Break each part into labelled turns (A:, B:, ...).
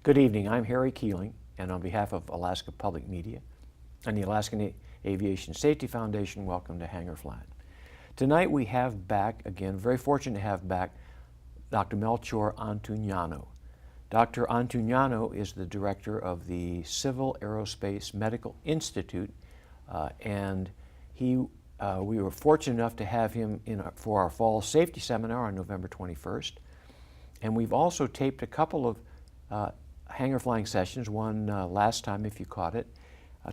A: Good evening. I'm Harry Keeling, and on behalf of Alaska Public Media and the Alaskan Aviation Safety Foundation, welcome to Hangar Flat. Tonight we have back, again, very fortunate to have back Dr. Melchor Antunano. Dr. Antunano is the director of the Civil Aerospace Medical Institute, and we were fortunate enough to have him for our fall safety seminar on November 21st. And we've also taped a couple of hangar flying sessions, one last time if you caught it,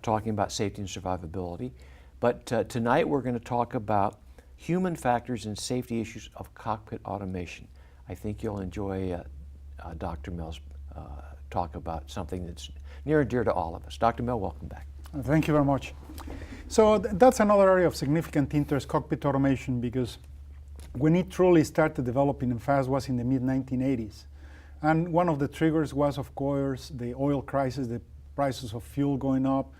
A: talking about safety and survivability. But tonight we're going to talk about human factors and safety issues of cockpit automation. I think you'll enjoy Dr. Mel's talk about something that's near and dear to all of us. Dr. Mel, welcome back.
B: Thank you very much. So that's another area of significant interest, cockpit automation, because when it truly started developing and fast was in the mid-1980s. And one of the triggers was, of course, the oil crisis, the prices of fuel going up.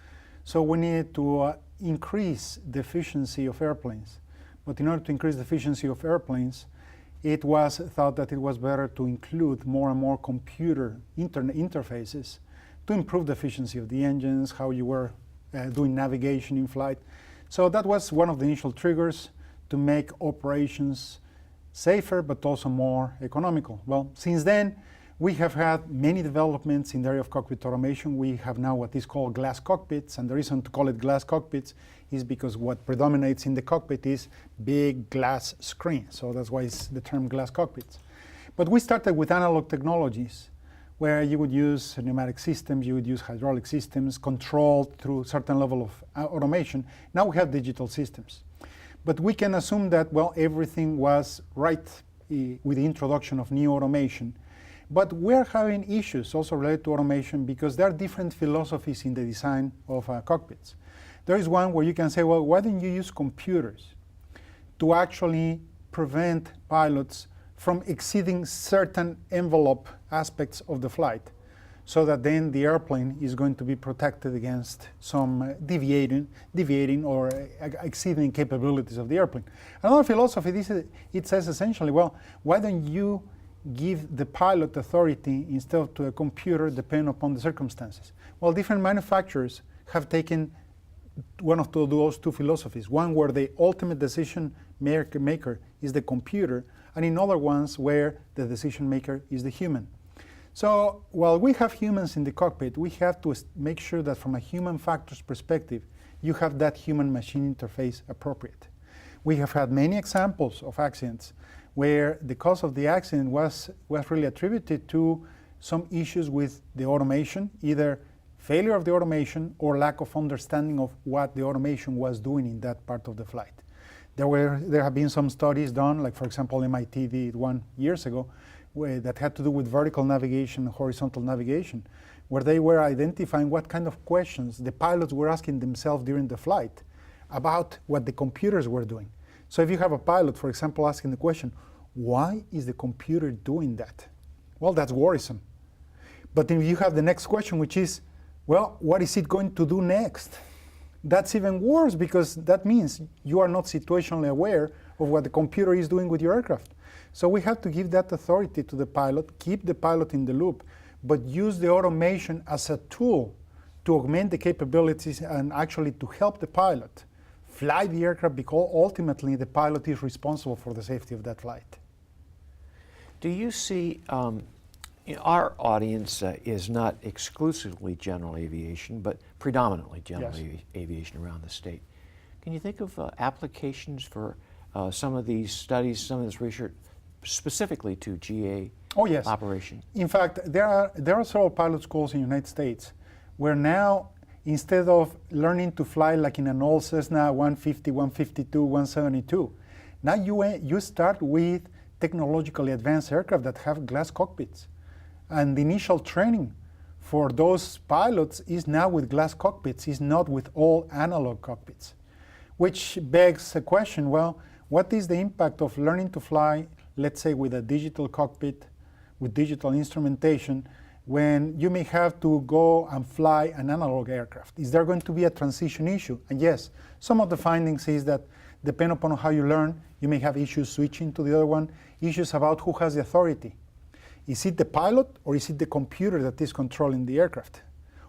B: So we needed to increase the efficiency of airplanes. But in order to increase the efficiency of airplanes, it was thought that it was better to include more and more computer internet interfaces to improve the efficiency of the engines, how you were doing navigation in flight. So that was one of the initial triggers to make operations safer, but also more economical. Well, since then, we have had many developments in the area of cockpit automation. We have now what is called glass cockpits, and the reason to call it glass cockpits is because what predominates in the cockpit is big glass screens. So that's why it's the term glass cockpits. But we started with analog technologies, where you would use pneumatic systems, you would use hydraulic systems controlled through a certain level of automation. Now we have digital systems. But we can assume that, well, everything was right with the introduction of new automation. But we're having issues also related to automation because there are different philosophies in the design of cockpits. There is one where you can say, well, why don't you use computers to actually prevent pilots from exceeding certain envelope aspects of the flight, so that then the airplane is going to be protected against some deviating or exceeding capabilities of the airplane. Another philosophy, it says essentially, well, why don't you give the pilot authority instead of to a computer, depending upon the circumstances? Well, different manufacturers have taken one of those two philosophies, one where the ultimate decision maker is the computer, and in other ones where the decision maker is the human. So while we have humans in the cockpit, we have to make sure that from a human factors perspective, you have that human-machine interface appropriate. We have had many examples of accidents where the cause of the accident was really attributed to some issues with the automation, either failure of the automation or lack of understanding of what the automation was doing in that part of the flight. There have been some studies done, like for example MIT did one years ago, that had to do with vertical navigation and horizontal navigation, where they were identifying what kind of questions the pilots were asking themselves during the flight about what the computers were doing. So if you have a pilot, for example, asking the question, why is the computer doing that? Well, that's worrisome. But if you have the next question, which is, well, what is it going to do next? That's even worse, because that means you are not situationally aware of what the computer is doing with your aircraft. So we have to give that authority to the pilot, keep the pilot in the loop, but use the automation as a tool to augment the capabilities and actually to help the pilot fly the aircraft, because ultimately the pilot is responsible for the safety of that flight.
A: Do you see, our audience is not exclusively general aviation, but predominantly general aviation around the state. Can you think of applications for some of these studies, some of this research, specifically to GA operation?
B: In fact, there are several pilot schools in the United States where now, instead of learning to fly like in an old Cessna 150, 152, 172, now you start with technologically advanced aircraft that have glass cockpits. And the initial training for those pilots is now with glass cockpits, is not with all analog cockpits. Which begs a question, well, what is the impact of learning to fly, let's say with a digital cockpit, with digital instrumentation, when you may have to go and fly an analog aircraft? Is there going to be a transition issue? And yes, some of the findings is that depending upon how you learn, you may have issues switching to the other one, issues about who has the authority. Is it the pilot or is it the computer that is controlling the aircraft?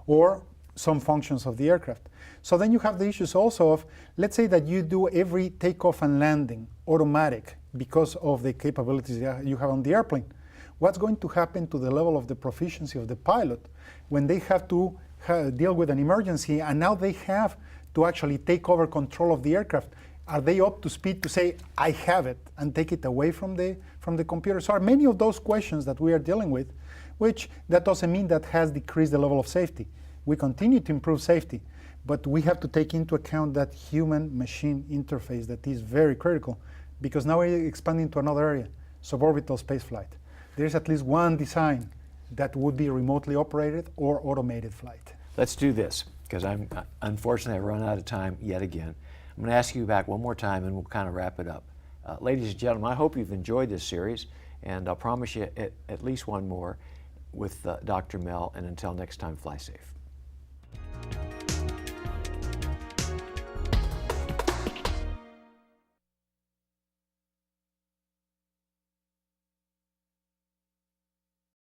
B: Or some functions of the aircraft. So then you have the issues also of, let's say that you do every takeoff and landing automatic because of the capabilities that you have on the airplane. What's going to happen to the level of the proficiency of the pilot when they have to deal with an emergency and now they have to actually take over control of the aircraft? Are they up to speed to say, I have it, and take it away from the computer? So are many of those questions that we are dealing with, which that doesn't mean that has decreased the level of safety. We continue to improve safety, but we have to take into account that human-machine interface that is very critical, because now we're expanding to another area, suborbital spaceflight. There's at least one design that would be remotely operated or automated flight.
A: Let's do this, because unfortunately I've run out of time yet again. I'm going to ask you back one more time and we'll kind of wrap it up. Ladies and gentlemen, I hope you've enjoyed this series, and I'll promise you at least one more with Dr. Mel, and until next time, fly safe.